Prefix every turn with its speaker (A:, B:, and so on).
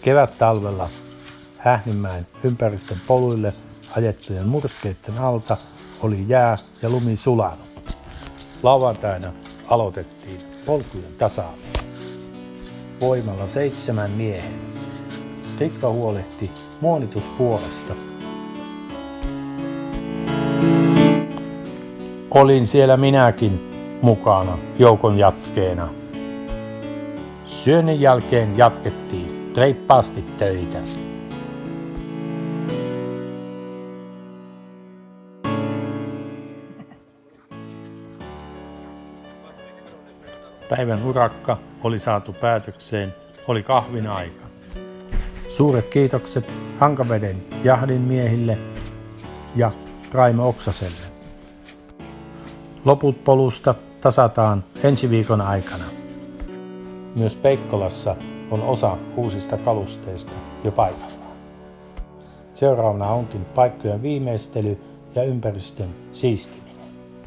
A: Kevät-talvella Hähnenmäen ympäristön poluille ajettujen murskeiden alta oli jää ja lumi sulanut. Lauantaina aloitettiin polkujen tasaaminen. Voimalla 7 miehen. Ritva huolehti muonituspuolesta. Olin siellä minäkin mukana joukon jatkeena. Syönnin jälkeen jatkettiin reippaasti töitä. Päivän urakka oli saatu päätökseen, oli kahvin aika. Suuret kiitokset Hankaveden jahdin miehille ja Raimo Oksaselle. Loput polusta tasataan ensi viikon aikana. Myös Peikkolassa on osa uusista kalusteista jo paikallaan. Seuraavana onkin paikkojen viimeistely ja ympäristön siistiminen.